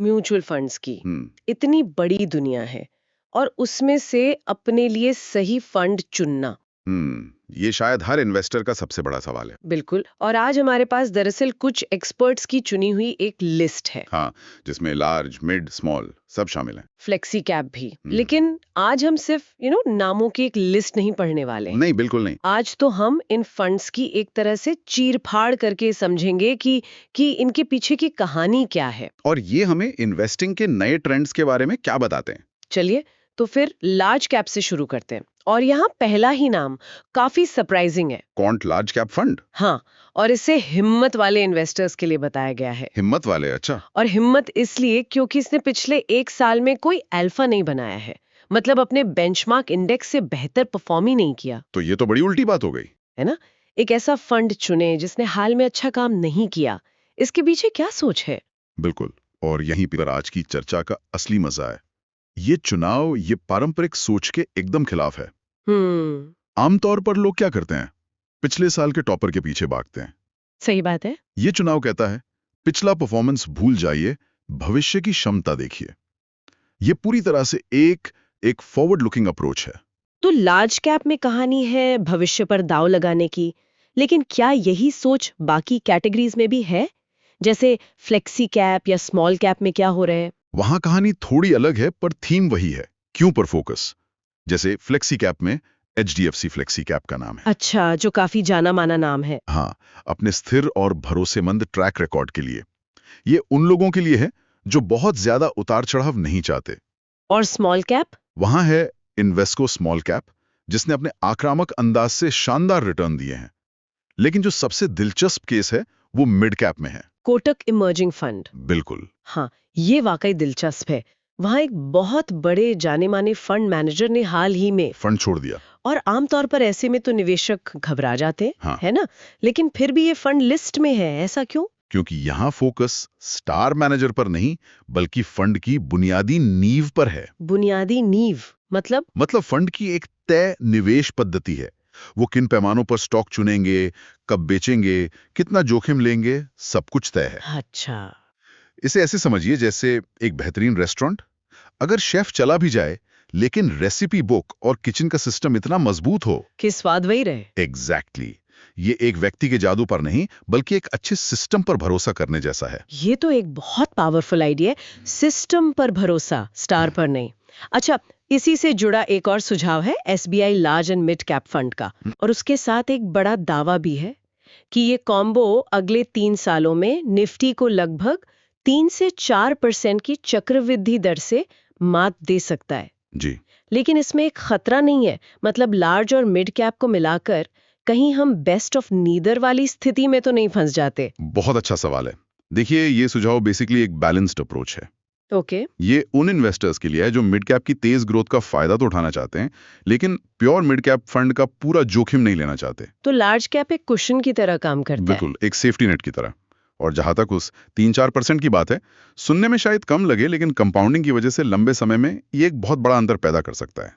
Mutual funds की हम्म इतनी बड़ी दुनिया है और उसमें से अपने लिए सही फंड चुनना। ये शायद हर इन्वेस्टर का सबसे बड़ा सवाल है। बिल्कुल। और आज हमारे पास दरअसल कुछ एक्सपर्ट्स की चुनी हुई एक लिस्ट है। हाँ, जिसमें लार्ज, मिड, स्मॉल सब शामिल हैं। फ्लेक्सी कैप भी। हम्म, लेकिन आज हम सिर्फ नामों की एक लिस्ट नहीं पढ़ने वाले। नहीं, बिल्कुल नहीं। आज तो हम इन फंड्स की एक तरह से चीर-फाड़ करके समझेंगे कि इनके पीछे की कहानी क्या है। और ये हमें इन्वेस्टिंग के नए ट्रेंड्स के बारे में क्या बताते हैं? चलिए, तो फिर लार्ज कैप से शुरू करते हैं। और यहाँ पहला ही नाम काफी सरप्राइजिंग है। Quant large cap fund. हाँ, और इसे हिम्मत वाले इन्वेस्टर्स के लिए बताया गया है। हिम्मत वाले, अच्छा। और हिम्मत इसलिए क्योंकि इसने पिछले 1 साल में कोई अल्फा नहीं बनाया है। मतलब अपने बेंचमार्क इंडेक्स से बेहतर परफॉर्म ही नहीं किया, तो ये तो बड़ी उल्टी बात हो गई। है ना? एक ऐसा फंड चुने जिसने हाल में अच्छा काम नहीं किया। इसके पीछे क्या सोच है? बिल्कुल। और यहीं पर आज की चर्चा का असली मजा है। ये चुनाव ये पारंपरिक सोच के एकदम खिलाफ है। हम्म, आमतौर पर लोग क्या करते हैं? पिछले साल के टॉपर के पीछे भागते हैं। सही बात है। ये चुनाव कहता है, पिछला परफॉर्मेंस भूल जाइए, भविष्य की क्षमता देखिए। ये पूरी तरह से एक फॉरवर्ड लुकिंग अप्रोच है। तो लार्ज कैप में कहानी है भविष्य पर दांव लगाने की, लेकिन क्या यही सोच बाकी कैटेगरीज में भी है? जैसे फ्लेक्सी कैप या स्मॉल कैप में क्या हो रहा है? वहां कहानी थोड़ी अलग है, पर थीम वही है। क्यों पर फोकस। जैसे फ्लेक्सी कैप में HDFC फ्लेक्सी कैप का नाम है। अच्छा, जो काफी जाना माना नाम है। हाँ, अपने स्थिर और भरोसेमंद ट्रैक रिकॉर्ड के लिए। ये उन लोगों के लिए है जो बहुत ज्यादा उतार चढ़ाव नहीं चाहते। और स्मॉल कैप? वहां है इन्वेस्को स्मॉल कैप, जिसने अपने आक्रामक अंदाज से शानदार रिटर्न दिए हैं। लेकिन जो सबसे दिलचस्प केस है वो मिड कैप में है। Kotak emerging fund. बिल्कुल। हाँ, ये वाकई दिलचस्प है। वहाँ एक बहुत बड़े जाने माने फंड मैनेजर ने हाल ही में, फंड छोड़ दिया। और आमतौर पर ऐसे में तो निवेशक घबरा जाते हैं, हाँ, है ना? लेकिन फिर भी ये फंड लिस्ट में है, ऐसा क्यों? क्योंकि यहाँ फोकस स्टार मैनेजर पर नहीं, बल्कि फंड की बुनियादी नींव पर है। बुनियादी नींव मतलब फंड की एक तय निवेश पद्धति है। वो किन पैमानों पर स्टॉक चुनेंगे, कब बेचेंगे, कितना जोखिम लेंगे, सब कुछ तय है। अच्छा, इसे ऐसे समझिए जैसे एक बेहतरीन रेस्टोरेंट। अगर शेफ चला भी जाए, लेकिन रेसिपी बुक और किचन का सिस्टम इतना मजबूत हो। कि स्वाद वही रहे। एग्जैक्टली। ये एक व्यक्ति के जादू पर नहीं, बल्कि एक अच्छे सिस्टम पर भरोसा करने जैसा है। ये तो एक बहुत पावरफुल आइडिया है। सिस्टम पर भरोसा, स्टार पर नहीं। अच्छा, इसी से जुड़ा एक और सुझाव है SBI large and mid cap fund का। और उसके साथ एक बड़ा दावा भी है कि ये कॉम्बो अगले 3 सालों में निफ्टी को लगभग 3 से 4% की चक्रवृद्धि दर से मात दे सकता है। जी। लेकिन इसमें एक खतरा नहीं है। मतलब लार्ज और मिड कैप को मिलाकर कहीं हम बेस्ट ऑफ नीदर वाली स्थिति में तो नहीं फंस जाते? बहुत अच्छा सवाल है। देखिए, ये सुझाव बेसिकली एक बैलेंस्ड अप्रोच है। ओके। ये उन इन्वेस्टर्स के लिए है जो मिड कैप की तेज ग्रोथ का फायदा तो उठाना चाहते हैं, लेकिन प्योर मिड कैप फंड का पूरा जोखिम नहीं लेना चाहते। तो लार्ज कैप एक कुशन की तरह काम करता है। बिल्कुल, एक सेफ्टी नेट की तरह। और जहां तक उस 3-4% की बात है, सुनने में शायद कम लगे, लेकिन कंपाउंडिंग की वजह से लंबे समय में ये एक बहुत बड़ा अंतर पैदा कर सकता है।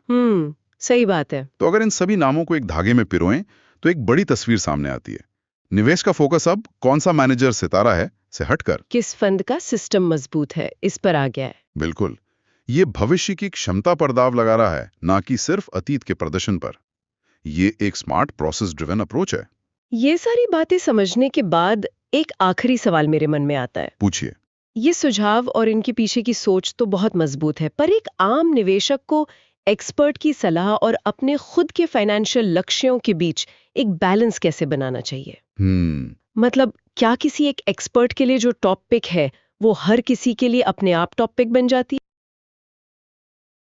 सही बात है। तो अगर इन सभी नामों को एक धागे में पिरोएं, तो एक बड़ी तस्वीर सामने आती है। निवेश का फोकस अब कौन सा मैनेजर सितारा है से हटकर किस फंड का सिस्टम मजबूत है, इस पर आ गया है। बिल्कुल, ये भविष्य की क्षमता पर दाव लगा रहा है, ना कि सिर्फ अतीत के प्रदर्शन पर। ये एक स्मार्ट प्रोसेस ड्रिवन अप्रोच है। ये सारी बातें समझने के बाद एक आखिरी सवाल मेरे मन में आता है। पूछिए। ये सुझाव और इनके पीछे की सोच तो बहुत मजबूत है, पर एक आम निवेशक को एक्सपर्ट की सलाह और अपने खुद के फाइनेंशियल लक्ष्यों के बीच एक बैलेंस कैसे बनाना चाहिए? मतलब क्या किसी एक एक्सपर्ट के लिए जो टॉप पिक है वो हर किसी के लिए अपने आप टॉप पिक बन जाती है?